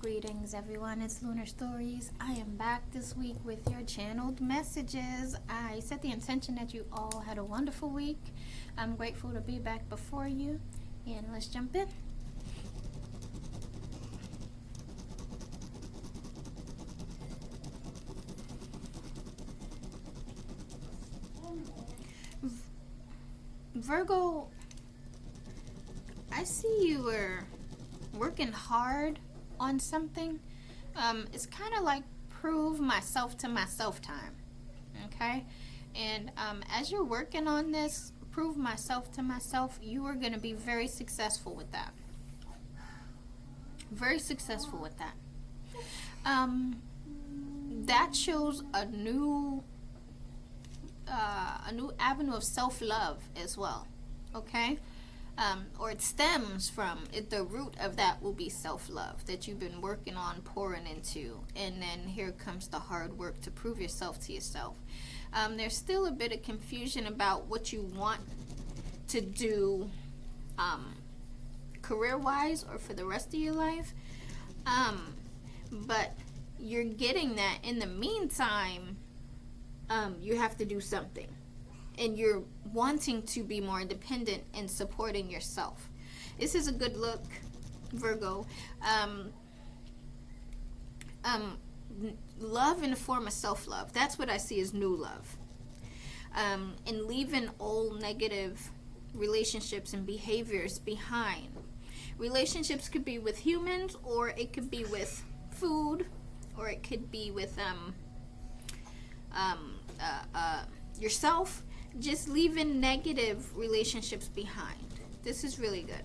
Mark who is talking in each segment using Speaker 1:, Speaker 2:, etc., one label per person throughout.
Speaker 1: Greetings everyone, it's Lunar Stories. I am back this week with your channeled messages. I set the intention that you all had a wonderful week. I'm grateful to be back before you, and let's jump in. Virgo, I see you were working hard on something. It's kind of like prove myself to myself time, okay? And as you're working on this prove myself to myself, you are going to be very successful with that. Very successful with that. That shows a new avenue of self-love as well, okay? Or it stems from it, the root of that will be self-love that you've been working on, pouring into, and then here comes the hard work to prove yourself to yourself. There's still a bit of confusion about what you want to do career-wise or for the rest of your life, but you're getting that. In the meantime, you have to do something, and you're wanting to be more independent and supporting yourself. This is a good look, Virgo. Love in the form of self-love. That's what I see as new love. And leaving old negative relationships and behaviors behind. Relationships could be with humans, or it could be with food, or it could be with yourself. Just leaving negative relationships behind. This is really good.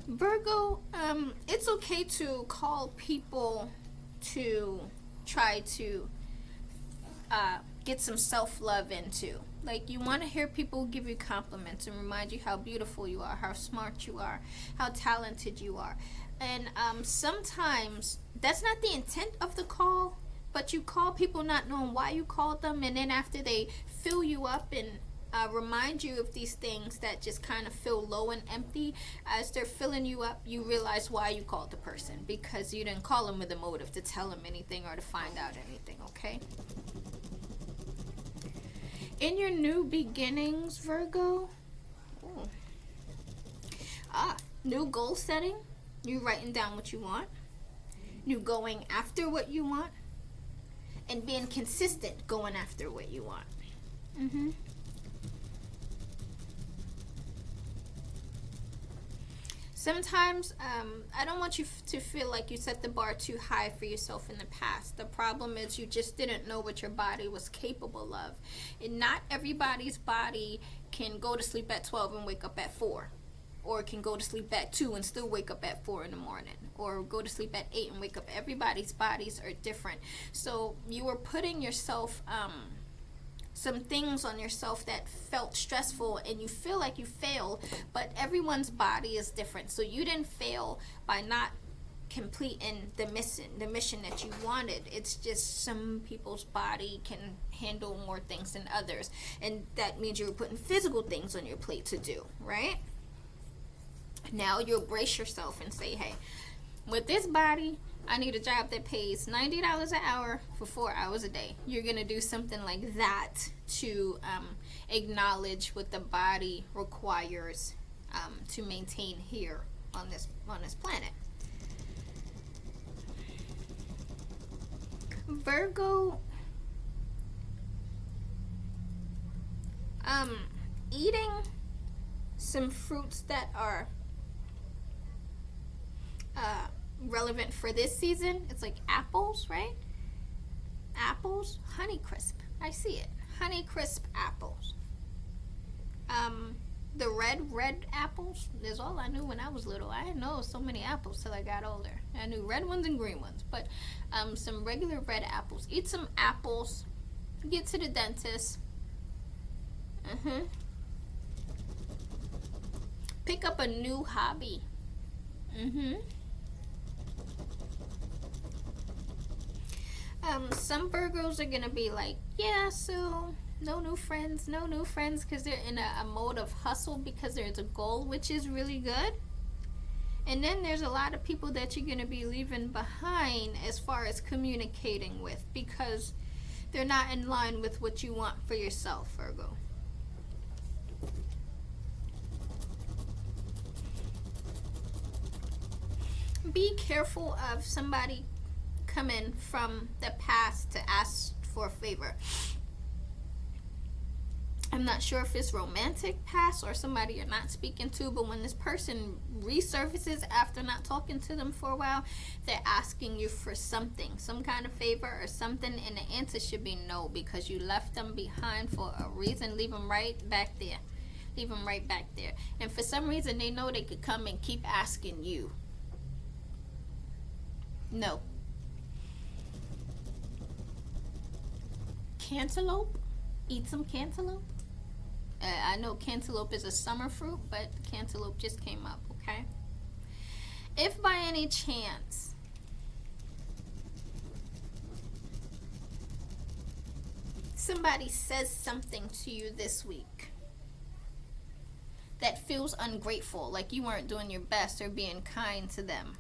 Speaker 1: Virgo, it's okay to call people to try to get some self-love into. Like, you want to hear people give you compliments and remind you how beautiful you are, how smart you are, how talented you are. And sometimes that's not the intent of the call, but you call people not knowing why you called them, and then after they fill you up and remind you of these things that just kind of feel low and empty, as they're filling you up, you realize why you called the person, because you didn't call them with a motive to tell them anything or to find out anything, okay? In your new beginnings, Virgo, new goal setting, you writing down what you want, you going after what you want, and being consistent going after what you want. Sometimes I don't want you to feel like you set the bar too high for yourself in the past. The problem is you just didn't know what your body was capable of. And not everybody's body can go to sleep at 12 and wake up at 4. Or can go to sleep at 2 and still wake up at 4 in the morning. Or go to sleep at 8 and wake up. Everybody's bodies are different. So you were putting yourself, some things on yourself that felt stressful, and you feel like you failed, but everyone's body is different. So you didn't fail by not completing the mission that you wanted. It's just some people's body can handle more things than others. And that means you were putting physical things on your plate to do, right? Now you'll brace yourself and say, hey, with this body, I need a job that pays $90 an hour for 4 hours a day. You're going to do something like that to acknowledge what the body requires to maintain here on this planet. Virgo, eating some fruits that are relevant for this season. It's like apples, right? Apples, Honeycrisp. I see it. Honeycrisp apples. The red apples is all I knew when I was little. I didn't know so many apples till I got older. I knew red ones and green ones, but some regular red apples. Eat some apples. Get to the dentist. Pick up a new hobby. Some Virgos are gonna be like, yeah, so no new friends, because they're in a mode of hustle because there's a goal, which is really good. And then there's a lot of people that you're going to be leaving behind as far as communicating with, because they're not in line with what you want for yourself, Virgo. Be careful of somebody coming from the past to ask for a favor. I'm not sure if it's romantic past or somebody you're not speaking to, but when this person resurfaces after not talking to them for a while, they're asking you for something, some kind of favor or something, and the answer should be no, because you left them behind for a reason. Leave them right back there. Leave them right back there. And for some reason, they know they could come and keep asking you. No. Cantaloupe? Eat some cantaloupe? I know cantaloupe is a summer fruit, but cantaloupe just came up, okay? If by any chance somebody says something to you this week that feels ungrateful, like you weren't doing your best or being kind to them,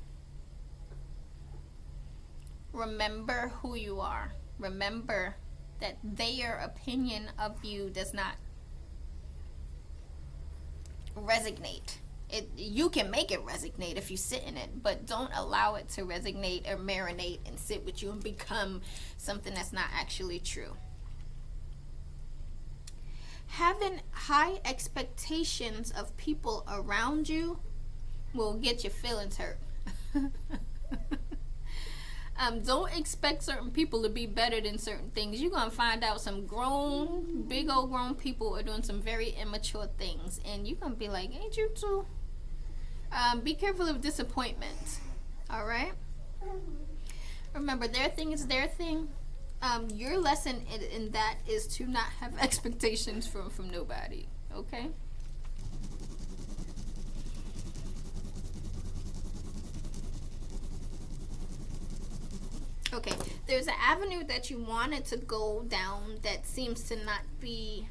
Speaker 1: remember who you are. Remember that their opinion of you does not resonate. You can make it resonate if you sit in it, but don't allow it to resonate or marinate and sit with you and become something that's not actually true. Having high expectations of people around you will get your feelings hurt. Don't expect certain people to be better than certain things. You're going to find out some grown, big old grown people are doing some very immature things. And you're going to be like, ain't you too? Be careful of disappointment. All right? Remember, their thing is their thing. Your lesson in that is to not have expectations from nobody. Okay? Okay, there's an avenue that you wanted to go down that seems to not be,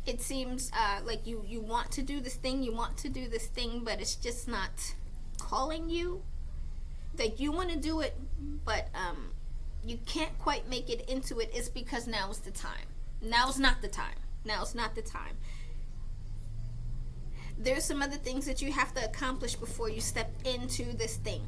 Speaker 1: it seems like you want to do this thing, but it's just not calling you. Like, you want to do it, but you can't quite make it into it. It's because now's the time. Now's not the time. There's some other things that you have to accomplish before you step into this thing.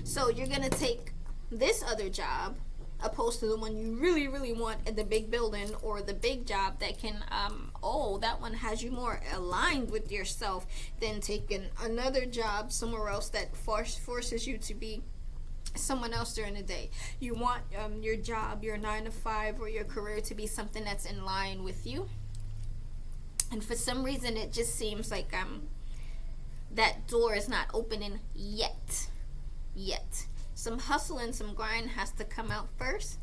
Speaker 1: So you're going to take this other job opposed to the one you really, really want at the big building, or the big job that can, that one has you more aligned with yourself than taking another job somewhere else that forces you to be someone else during the day. You want your job, your 9 to 5, or your career to be something that's in line with you. And for some reason, it just seems like that door is not opening yet. Some hustle and some grind has to come out first.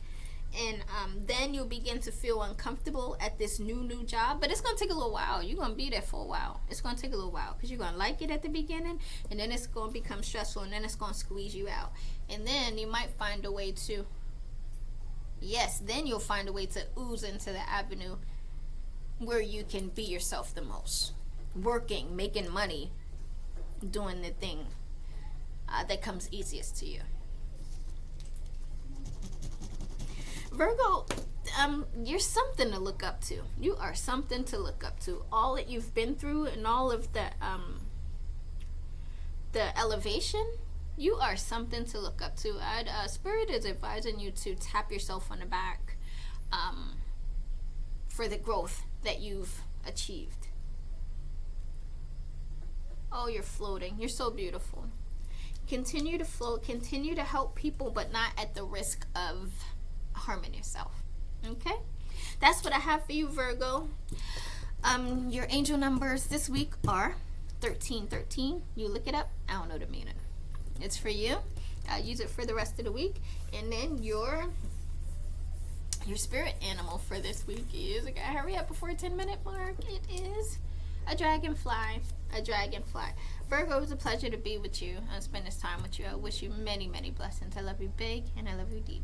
Speaker 1: And then you'll begin to feel uncomfortable at this new job. But it's going to take a little while. You're going to be there for a while. It's going to take a little while because you're going to like it at the beginning. And then it's going to become stressful. And then it's going to squeeze you out. And then you might find a way to, then you'll find a way to ooze into the avenue where you can be yourself the most. Working, making money, doing the thing that comes easiest to you. Virgo, you're something to look up to. You are something to look up to. All that you've been through and all of the elevation, you are something to look up to. Spirit is advising you to tap yourself on the back for the growth that you've achieved. Oh, you're floating. You're so beautiful. Continue to float. Continue to help people, but not at the risk of harming yourself. Okay? That's what I have for you, Virgo. Your angel numbers this week are 1313. You look it up. I don't know the meaning. It's for you. Use it for the rest of the week. And then your spirit animal for this week is, I gotta hurry up before 10-minute mark. It is a dragonfly. Virgo, it was a pleasure to be with you and spend this time with you. I wish you many, many blessings. I love you big and I love you deep.